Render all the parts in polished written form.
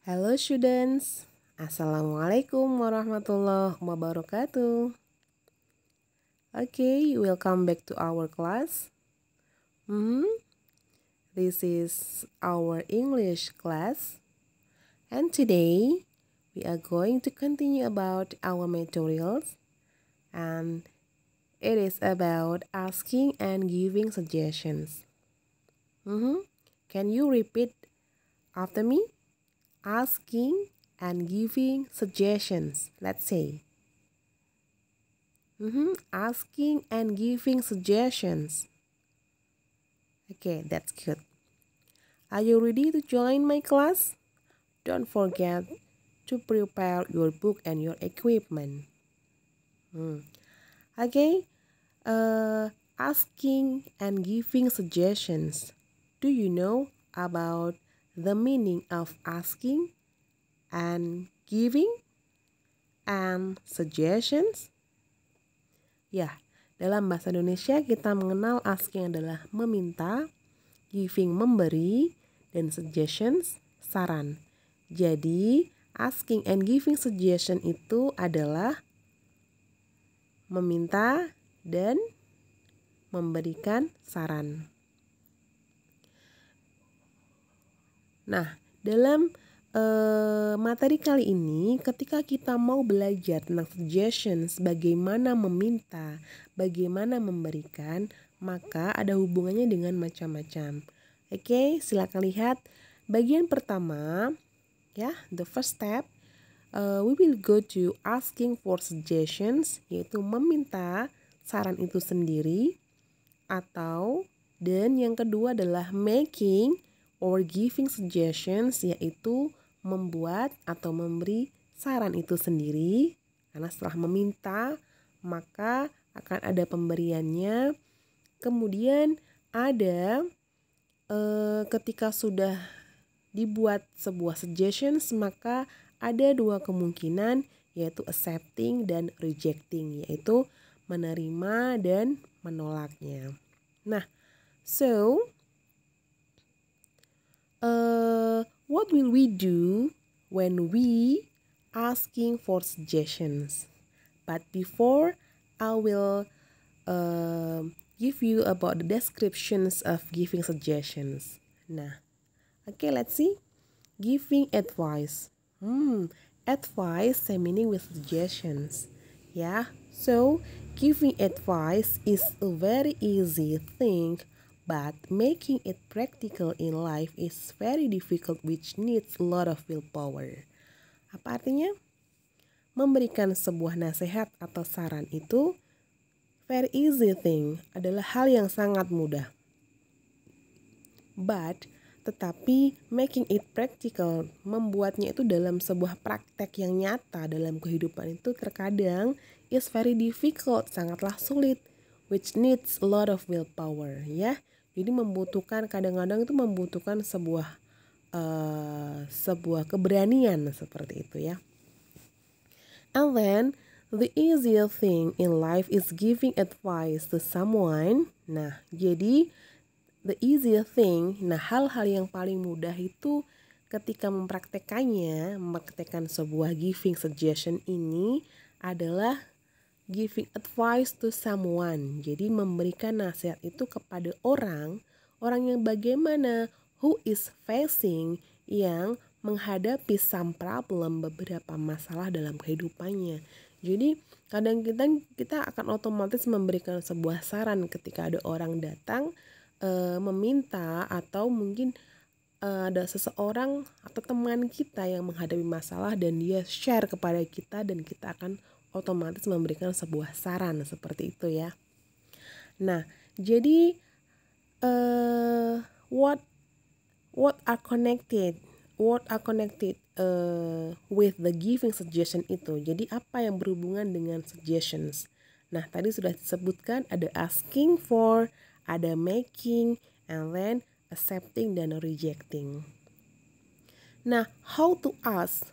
Hello students, Assalamualaikum warahmatullahi wabarakatuh. Okay, welcome back to our class. This is our English class, and today we are going to continue about our materials, and it is about asking and giving suggestions. Can you repeat after me? Asking and giving suggestions. Let's say. Asking and giving suggestions. Okay, that's good. Are you ready to join my class? Don't forget to prepare your book and your equipment. Okay, asking and giving suggestions. Do you know about the meaning of asking and giving and suggestions? Ya, dalam bahasa Indonesia kita mengenal asking adalah meminta, giving memberi, dan suggestions saran. Jadi, asking and giving suggestion itu adalah meminta dan memberikan saran. Nah, dalam materi kali ini, ketika kita mau belajar tentang suggestions, bagaimana meminta, bagaimana memberikan, maka ada hubungannya dengan macam-macam. Oke, silakan lihat bagian pertama, ya, the first step. We will go to asking for suggestions, yaitu meminta saran itu sendiri, atau dan yang kedua adalah making or giving suggestions, yaitu membuat atau memberi saran itu sendiri. Karena setelah meminta, maka akan ada pemberiannya. Kemudian ada ketika sudah dibuat sebuah suggestions, maka ada dua kemungkinan, yaitu accepting dan rejecting, yaitu menerima dan menolaknya. Nah, so what will we do when we asking for suggestions? But before, I will give you about the descriptions of giving suggestions. Nah, okay, let's see. Giving advice. Advice same meaning with suggestions. Yeah, so giving advice is a very easy thing, but making it practical in life is very difficult, which needs a lot of willpower. Apa artinya? Memberikan sebuah nasihat atau saran itu very easy thing, adalah hal yang sangat mudah. But tetapi making it practical, membuatnya itu dalam sebuah praktek yang nyata dalam kehidupan itu terkadang is very difficult, sangatlah sulit, which needs a lot of willpower, ya. Jadi kadang-kadang itu membutuhkan sebuah keberanian seperti itu, ya. And then the easier thing in life is giving advice to someone. Nah, jadi the easier thing, hal-hal yang paling mudah itu ketika mempraktekkan sebuah giving suggestion ini adalah giving advice to someone. Jadi memberikan nasihat itu kepada orang yang bagaimana, who is facing, yang menghadapi some problem, beberapa masalah dalam kehidupannya. Jadi kadang kita akan otomatis memberikan sebuah saran ketika ada orang datang meminta, atau mungkin ada seseorang atau teman kita yang menghadapi masalah dan dia share kepada kita, dan kita akan otomatis memberikan sebuah saran seperti itu, ya. Nah, jadi what are connected with the giving suggestion itu. Jadi apa yang berhubungan dengan suggestions? Nah, tadi sudah disebutkan ada asking for, ada making, and then accepting dan rejecting. Nah, how to ask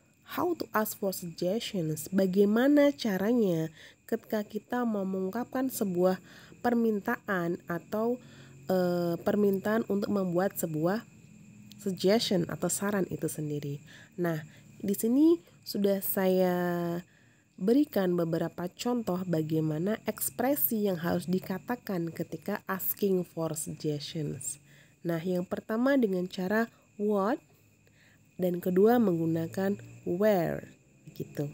for suggestions? Bagaimana caranya ketika kita mau mengungkapkan sebuah permintaan atau permintaan untuk membuat sebuah suggestion atau saran itu sendiri. Nah, di sini sudah saya berikan beberapa contoh bagaimana ekspresi yang harus dikatakan ketika asking for suggestions. Nah, yang pertama dengan cara what dan kedua menggunakan where gitu.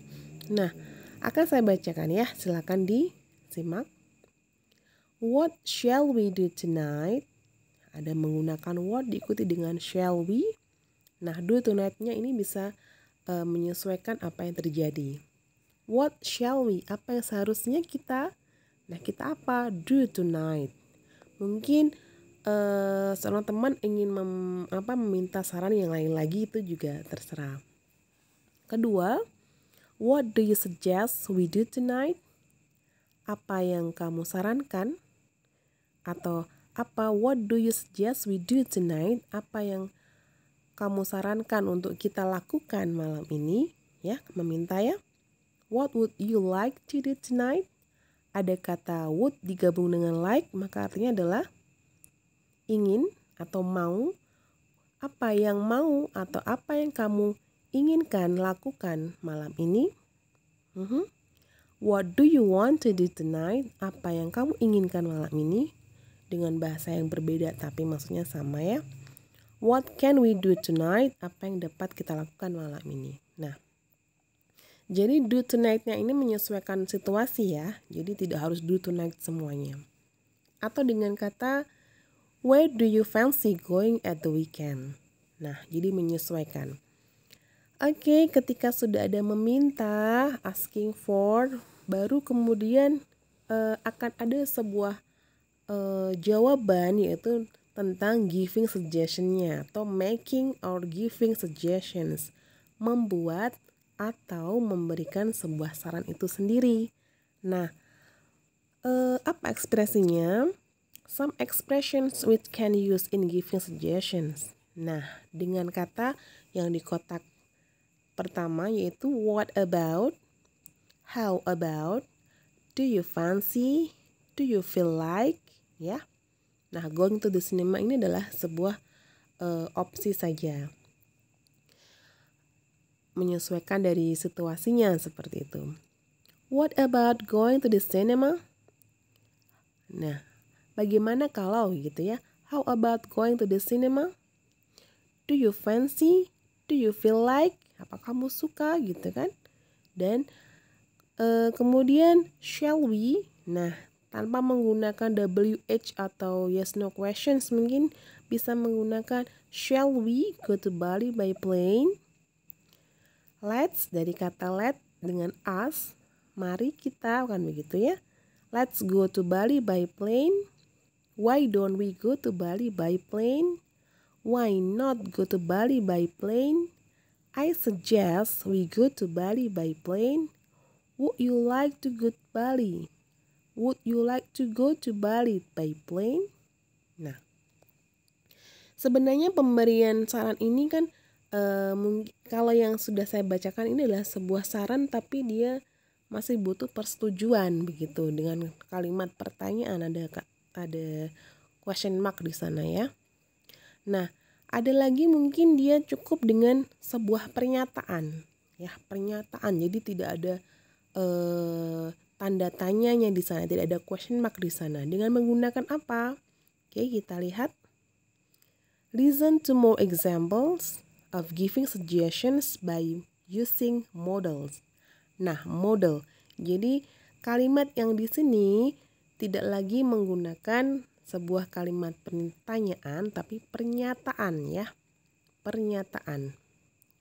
Nah, akan saya bacakan ya, silakan disimak. What shall we do tonight? Ada menggunakan what diikuti dengan shall we. Nah, do tonight-nya ini bisa menyesuaikan apa yang terjadi. What shall we? Apa yang seharusnya kita? Nah, kita apa? Do tonight. Mungkin seorang teman ingin meminta saran yang lain lagi, itu juga terserah. Kedua, what do you suggest we do tonight? Apa yang kamu sarankan? Atau apa, what do you suggest we do tonight? Apa yang kamu sarankan untuk kita lakukan malam ini? Ya, meminta ya. What would you like to do tonight? Ada kata would digabung dengan like, maka artinya adalah ingin atau mau. Apa yang mau atau apa yang kamu inginkan lakukan malam ini? What do you want to do tonight? Apa yang kamu inginkan malam ini? Dengan bahasa yang berbeda tapi maksudnya sama ya. What can we do tonight? Apa yang dapat kita lakukan malam ini? Nah, jadi do tonight-nya ini menyesuaikan situasi ya. Jadi tidak harus do tonight semuanya. Atau dengan kata where do you fancy going at the weekend? Nah, jadi menyesuaikan. Oke, ketika sudah ada meminta, asking for, baru kemudian akan ada sebuah jawaban, yaitu tentang giving suggestion-nya atau making or giving suggestions, membuat atau memberikan sebuah saran itu sendiri. Nah, apa ekspresinya? Some expressions which can use in giving suggestions. Nah, dengan kata yang di kotak pertama yaitu what about, how about, do you fancy, do you feel like, ya. Nah, going to the cinema ini adalah sebuah opsi saja. Menyesuaikan dari situasinya seperti itu. What about going to the cinema? Nah, bagaimana kalau gitu ya? How about going to the cinema? Do you fancy? Do you feel like? Apa kamu suka gitu kan? Dan kemudian shall we? Nah, tanpa menggunakan WH atau yes no questions, mungkin bisa menggunakan shall we go to Bali by plane? Let's, dari kata let dengan us, mari kita, kan begitu ya. Let's go to Bali by plane. Why don't we go to Bali by plane? Why not go to Bali by plane? I suggest we go to Bali by plane. Would you like to go to Bali? Would you like to go to Bali by plane? Nah, sebenarnya pemberian saran ini kan kalau yang sudah saya bacakan ini adalah sebuah saran, tapi dia masih butuh persetujuan begitu dengan kalimat pertanyaan, ada question mark di sana ya. Nah, ada lagi mungkin dia cukup dengan sebuah pernyataan ya, pernyataan. Jadi tidak ada tanda tanyanya di sana, tidak ada question mark di sana. Dengan menggunakan apa? Oke, kita lihat. Listen to more examples of giving suggestions by using models. Nah, model. Jadi kalimat yang di sini tidak lagi menggunakan sebuah kalimat pertanyaan, tapi pernyataan ya. Pernyataan.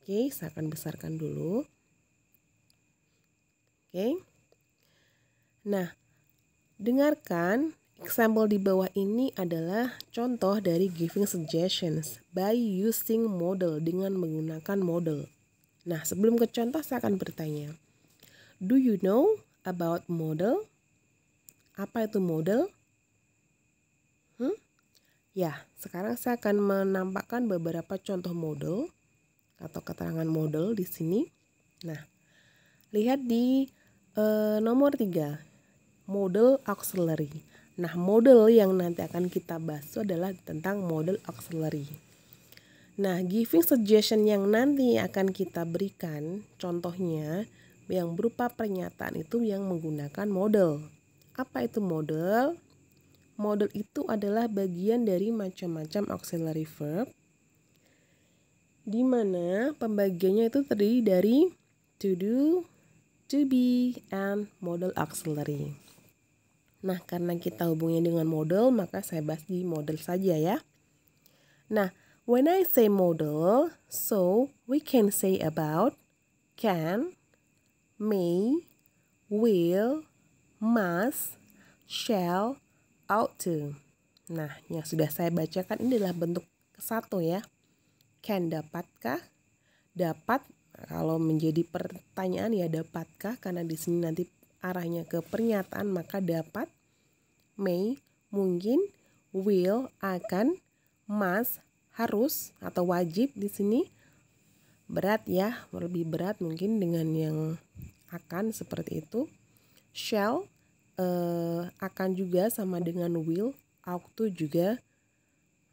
Oke, saya akan besarkan dulu. Oke. Nah, dengarkan example di bawah ini adalah contoh dari giving suggestions by using model, dengan menggunakan model. Nah, sebelum ke contoh saya akan bertanya. Do you know about model? Apa itu model? Ya, sekarang saya akan menampakkan beberapa contoh model atau keterangan model di sini. Nah, lihat di nomor 3. Model auxiliary. Nah, model yang nanti akan kita bahas adalah tentang model auxiliary. Nah, giving suggestion yang nanti akan kita berikan, contohnya yang berupa pernyataan itu yang menggunakan model. Apa itu model? Model itu adalah bagian dari macam-macam auxiliary verb, di mana pembagiannya itu terdiri dari to do, to be, and model auxiliary. Nah, karena kita hubungnya dengan model, maka saya bahas di model saja ya. Nah, when I say model, so we can say about can, may, will, must, shall, ought to. Nah, yang sudah saya bacakan ini adalah bentuk satu ya. Can, dapatkah? Dapat, kalau menjadi pertanyaan ya dapatkah, karena di sini nanti arahnya ke pernyataan maka dapat. May, mungkin. Will, akan. Must, harus atau wajib di sini. Berat ya, lebih berat mungkin dengan yang akan seperti itu. Shall, akan juga sama dengan will. Ought to juga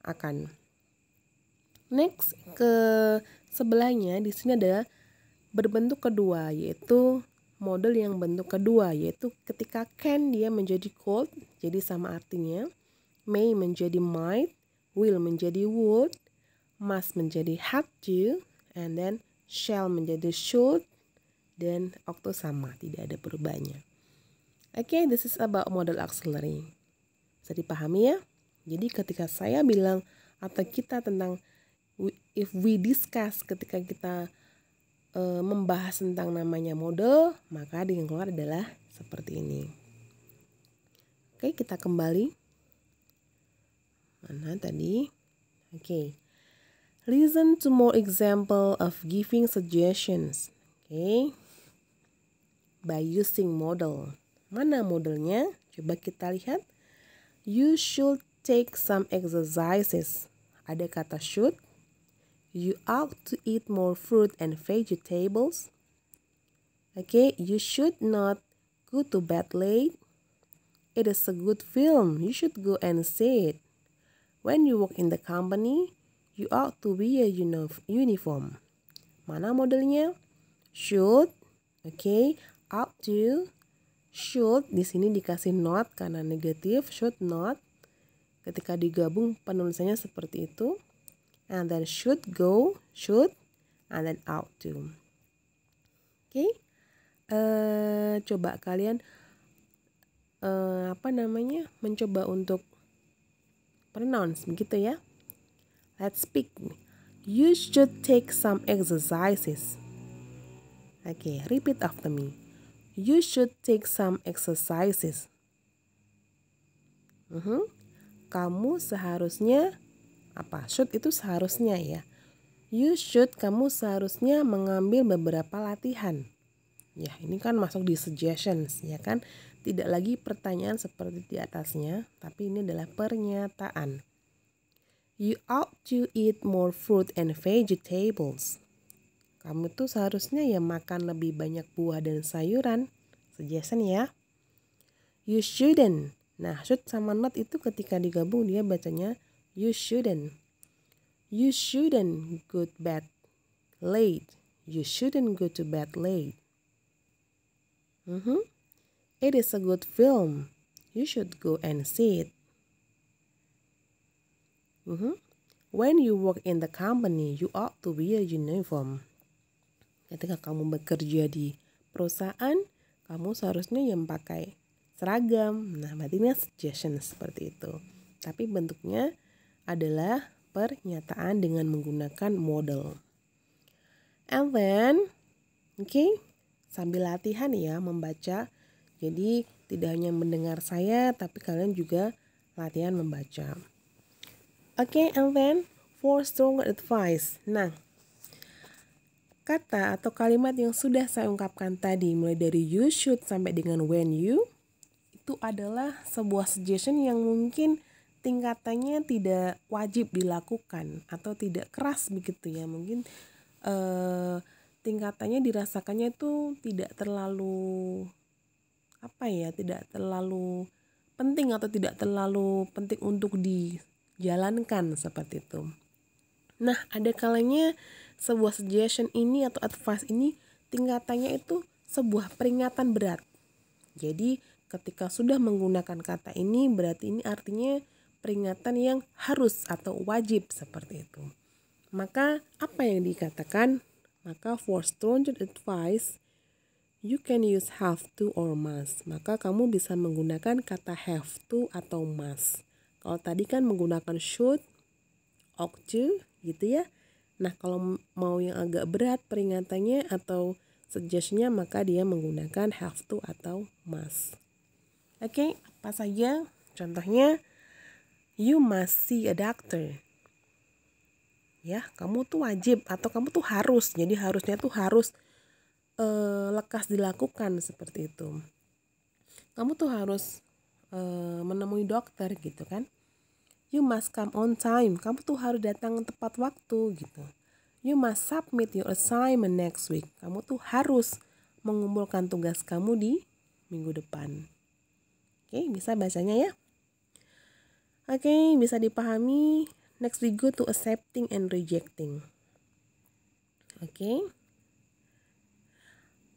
akan. Next, ke sebelahnya di sini ada berbentuk kedua, yaitu model yang bentuk kedua, yaitu ketika can dia menjadi could, jadi sama artinya. May menjadi might, will menjadi would, must menjadi had to, and then shall menjadi should, dan ought to sama, tidak ada perubahannya. Okay, this is about model auxiliary. Bisa dipahami ya? Jadi ketika saya bilang atau kita tentang if we discuss, ketika kita membahas tentang namanya model, maka yang keluar adalah seperti ini. Oke, kita kembali. Mana tadi? Oke. Listen to more example of giving suggestions. Oke. By using model. Mana modelnya? Coba kita lihat. You should take some exercises. Ada kata should. You ought to eat more fruit and vegetables. Okay, you should not go to bed late. It is a good film. You should go and see it. When you work in the company, you ought to wear a uniform. Mana modelnya? Should. Okay, ought to. Should di sini dikasih not karena negatif. Should not. Ketika digabung penulisannya seperti itu. And then should go, should, and then ought to. Okay. Coba kalian mencoba untuk pronounce begitu ya. Let's speak. You should take some exercises. Okay, repeat after me. You should take some exercises. Kamu seharusnya apa? Should itu seharusnya ya. You should, kamu seharusnya mengambil beberapa latihan. Ya, ini kan masuk di suggestions, ya kan? Tidak lagi pertanyaan seperti di atasnya, tapi ini adalah pernyataan. You ought to eat more fruit and vegetables. Kamu tuh seharusnya ya makan lebih banyak buah dan sayuran. Suggestion ya. You shouldn't. Nah, should sama not itu ketika digabung dia bacanya you shouldn't. You shouldn't go to bed late. You shouldn't go to bed late. It is a good film. You should go and see it. When you work in the company, you ought to wear a uniform. Ketika kamu bekerja di perusahaan, kamu seharusnya yang pakai seragam. Nah, berarti ini suggestion seperti itu. Tapi bentuknya adalah pernyataan dengan menggunakan model. And then, sambil latihan ya membaca. Jadi tidak hanya mendengar saya, tapi kalian juga latihan membaca. And then for stronger advice. Nah, kata atau kalimat yang sudah saya ungkapkan tadi, mulai dari you should sampai dengan when you, itu adalah sebuah suggestion yang mungkin tingkatannya tidak wajib dilakukan atau tidak keras begitu ya. Mungkin tingkatannya dirasakannya itu tidak terlalu tidak terlalu penting atau tidak terlalu penting untuk dijalankan seperti itu. Nah, ada kalanya sebuah suggestion ini atau advice ini tingkatannya itu sebuah peringatan berat. Jadi ketika sudah menggunakan kata ini berarti ini artinya peringatan yang harus atau wajib seperti itu. Maka apa yang dikatakan? Maka for stringent advice you can use have to or must. Maka kamu bisa menggunakan kata have to atau must. Kalau tadi kan menggunakan should, ought to gitu ya. Nah, kalau mau yang agak berat peringatannya atau suggestionnya maka dia menggunakan have to atau must. Oke, apa saja? Contohnya, you must see a doctor. Ya, kamu tuh wajib atau kamu tuh harus. Jadi harusnya tuh harus lekas dilakukan seperti itu. Kamu tuh harus menemui dokter gitu kan. You must come on time. Kamu tuh harus datang tepat waktu gitu. You must submit your assignment next week. Kamu tuh harus mengumpulkan tugas kamu di minggu depan. Oke, bisa bacanya ya. Oke, bisa dipahami. Next we go to accepting and rejecting. Oke.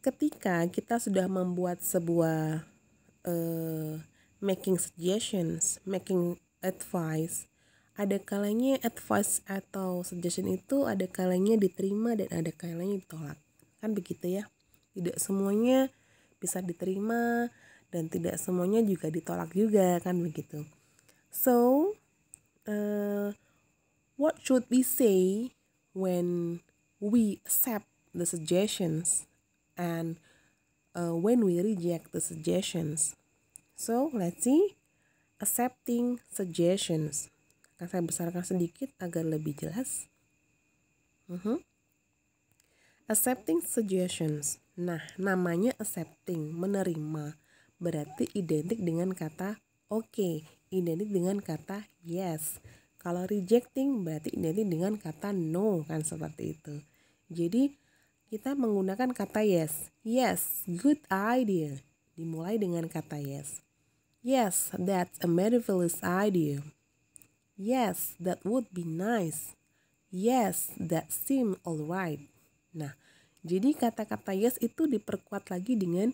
Ketika kita sudah membuat sebuah making suggestions, making advice, ada kalanya advice atau suggestion itu ada kalanya diterima dan ada kalanya ditolak. Kan begitu ya. Tidak semuanya bisa diterima dan tidak semuanya juga ditolak juga, kan begitu. So, what should we say when we accept the suggestions and when we reject the suggestions? So, let's see. Accepting suggestions. Akan saya besarkan sedikit agar lebih jelas. Accepting suggestions. Nah, namanya accepting, menerima. Berarti identik dengan kata okay, identik dengan kata yes. Kalau rejecting berarti identik dengan kata no, kan seperti itu. Jadi kita menggunakan kata yes. Yes, good idea. Dimulai dengan kata yes. Yes, that's a marvelous idea. Yes, that would be nice. Yes, that seems alright. Nah, jadi kata-kata yes itu diperkuat lagi dengan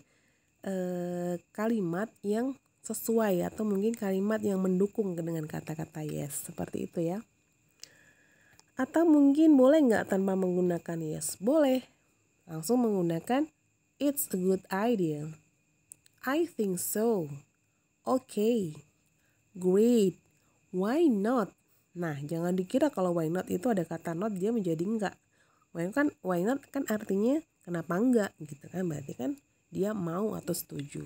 kalimat yang sesuai atau mungkin kalimat yang mendukung dengan kata-kata yes. Seperti itu ya. Atau mungkin boleh nggak tanpa menggunakan yes? Boleh. Langsung menggunakan it's a good idea. I think so. Okay. Great. Why not? Nah, jangan dikira kalau why not itu ada kata not dia menjadi enggak. Why not kan artinya kenapa enggak gitu kan, berarti kan dia mau atau setuju.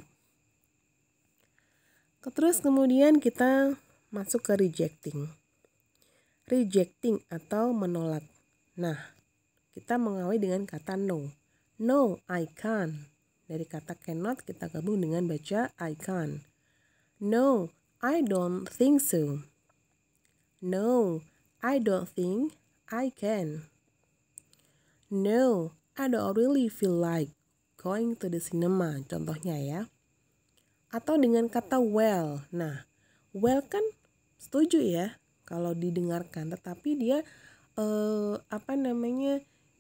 Terus kemudian kita masuk ke rejecting. Rejecting atau menolak. Nah, kita mengawali dengan kata no. No, I can't. Dari kata cannot kita gabung dengan baca I can't. No, I don't think so. No, I don't think I can. No, I don't really feel like going to the cinema. Contohnya ya. Atau dengan kata well. Nah, well kan setuju ya kalau didengarkan, tetapi dia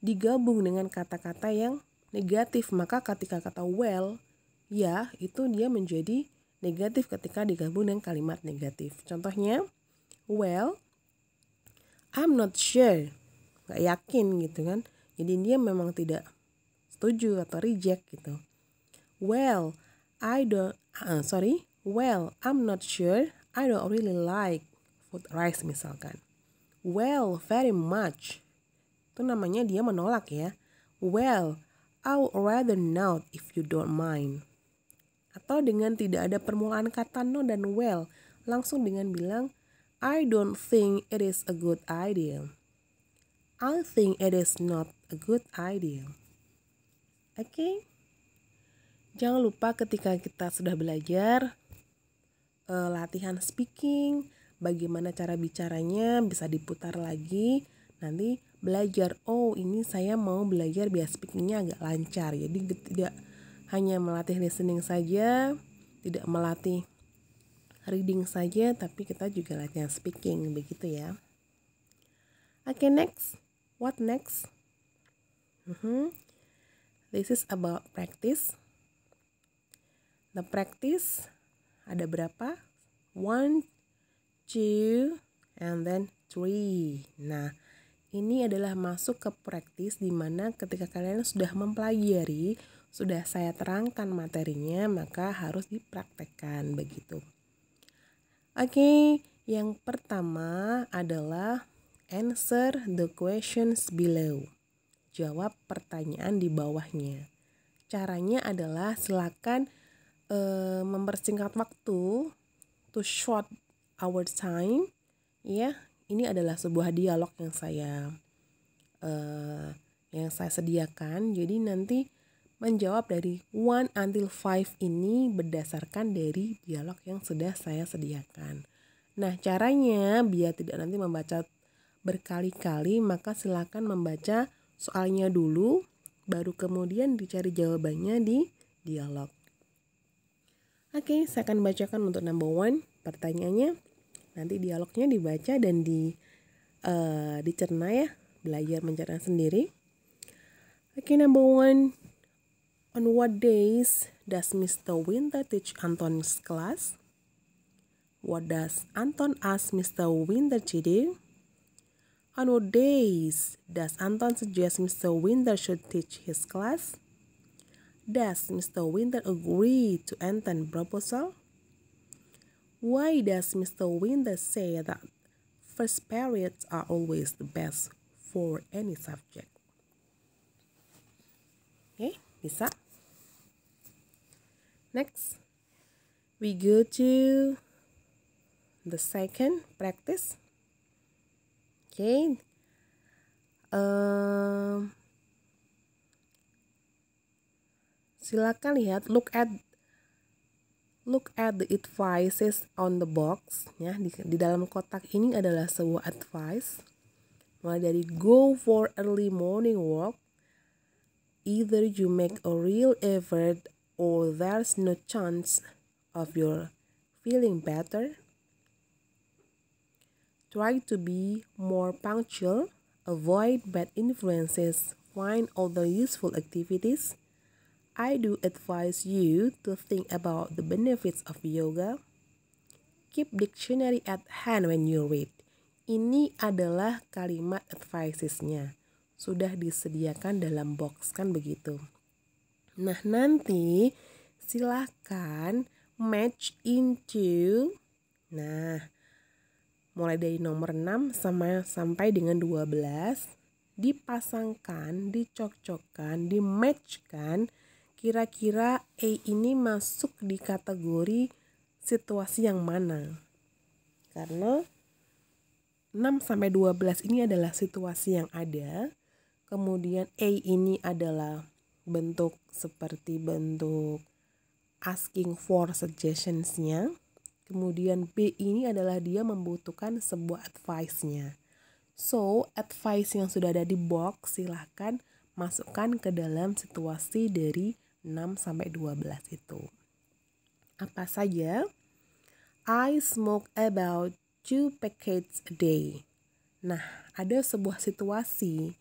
digabung dengan kata-kata yang negatif. Maka ketika kata well, ya itu dia menjadi negatif ketika digabung dengan kalimat negatif. Contohnya, well, I'm not sure. Gak yakin gitu kan. Jadi dia memang tidak setuju atau reject gitu. Well, I'm not sure. I don't really like food rice misalkan. Well, very much. Itu namanya dia menolak ya. Well, I would rather not if you don't mind. Atau dengan tidak ada permulaan kata no dan well, langsung dengan bilang I don't think it is a good idea. I think it is not a good idea. Oke. Jangan lupa ketika kita sudah belajar latihan speaking, bagaimana cara bicaranya bisa diputar lagi. Nanti belajar, oh ini saya mau belajar biar speakingnya agak lancar. Jadi tidak hanya melatih listening saja, tidak melatih reading saja, tapi kita juga latihan speaking, begitu ya. Okay, next. What next? This is about practice. The practice ada berapa? 1, 2, and then 3. Nah, ini adalah masuk ke praktis di mana ketika kalian sudah mempelajari, sudah saya terangkan materinya, maka harus dipraktekkan begitu. Oke, yang pertama adalah answer the questions below. Jawab pertanyaan di bawahnya. Caranya adalah silakan mempersingkat waktu to short our time. Ya, ini adalah sebuah dialog yang saya sediakan. Jadi nanti menjawab dari 1 until 5 ini berdasarkan dari dialog yang sudah saya sediakan. Nah, caranya biar tidak nanti membaca berkali-kali, maka silakan membaca soalnya dulu, baru kemudian dicari jawabannya di dialog. Oke, saya akan bacakan untuk number 1 pertanyaannya. Nanti dialognya dibaca dan dicerna ya, belajar mencerna sendiri. Oke, number 1. On what days does Mr. Winter teach Anton's class? What does Anton ask Mr. Winter to do? On what days does Anton suggest Mr. Winter should teach his class? Does Mr. Winter agree to Anton's proposal? Why does Mr. Winter say that first periods are always the best for any subject? Okay, bisa. Next, we go to the second practice. Okay. Silakan lihat, look at the advices on the box ya. Di dalam kotak ini adalah sebuah advice. Mulai dari go for early morning walk. Either you make a real effort or there's no chance of your feeling better. Try to be more punctual, avoid bad influences, find other useful activities. I do advise you to think about the benefits of yoga. Keep dictionary at hand when you read. Ini adalah kalimat advices-nya. Sudah disediakan dalam box kan begitu. Nah, nanti silakan match into. Nah, mulai dari nomor 6 sampai dengan 12 dipasangkan, dicocokkan, dimatchkan. Kira-kira A ini masuk di kategori situasi yang mana? Karena 6 sampai 12 ini adalah situasi yang ada. Kemudian A ini adalah bentuk asking for suggestions-nya. Kemudian B ini adalah dia membutuhkan sebuah advice-nya. So, advice yang sudah ada di box silahkan masukkan ke dalam situasi dari 6 sampai 12 itu. Apa saja? I smoke about 2 packets a day. Nah, ada sebuah situasi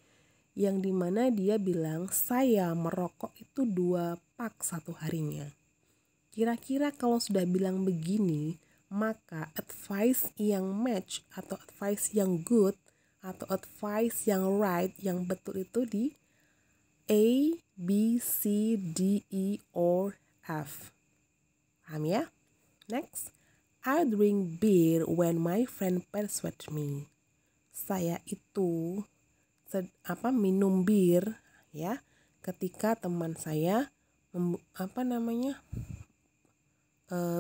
yang dimana dia bilang saya merokok itu 2 pak satu harinya. Kira-kira kalau sudah bilang begini, maka advice yang match atau advice yang good atau advice yang right, yang betul itu di A, B, C, D, E, or F. Paham ya? Next, I drink beer when my friend persuade me. Saya itu minum bir ya ketika teman saya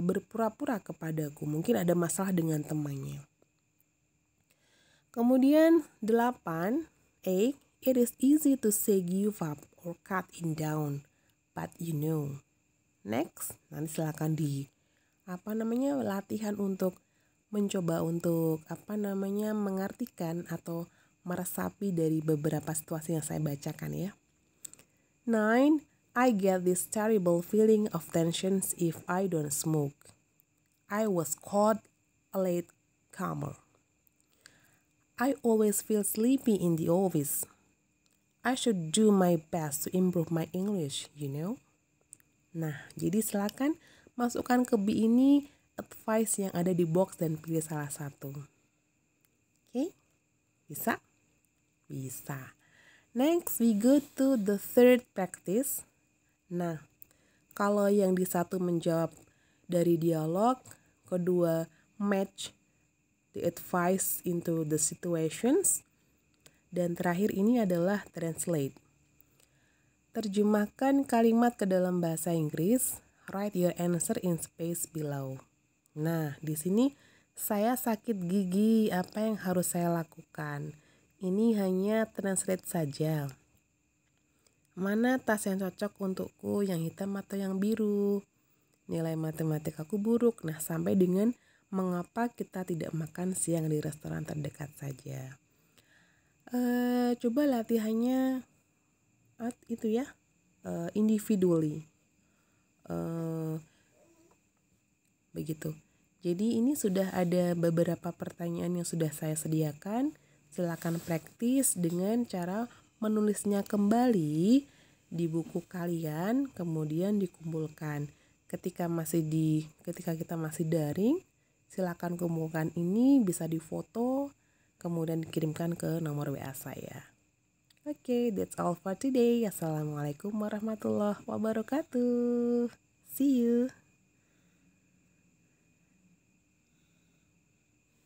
berpura-pura kepadaku, mungkin ada masalah dengan temannya. Kemudian 8, A, it is easy to say give up or cut it down, but you know. Next, nanti silakan latihan untuk mencoba untuk mengartikan atau meresapi dari beberapa situasi yang saya bacakan ya. 9, I get this terrible feeling of tension if I don't smoke. I was called a late comer. I always feel sleepy in the office. I should do my best to improve my English, you know. Nah, jadi silakan masukkan ke B ini advice yang ada di box dan pilih salah satu. Oke? Bisa? Bisa. Next, we go to the third practice. Nah, kalau yang di satu menjawab dari dialog, kedua match the advice into the situations, dan terakhir ini adalah translate. Terjemahkan kalimat ke dalam bahasa Inggris. Write your answer in space below. Nah, di sini saya sakit gigi, apa yang harus saya lakukan? Ini hanya translate saja. Mana tas yang cocok untukku, yang hitam atau yang biru? Nilai matematika aku buruk. Nah, sampai dengan mengapa kita tidak makan siang di restoran terdekat saja. Coba latihannya itu ya, individually. Begitu. Jadi ini sudah ada beberapa pertanyaan yang sudah saya sediakan. Silakan praktis dengan cara menulisnya kembali di buku kalian, kemudian dikumpulkan. Ketika kita masih daring, silakan kumpulkan ini, bisa difoto, kemudian dikirimkan ke nomor WA saya. Oke, that's all for today. Assalamualaikum warahmatullahi wabarakatuh. See you.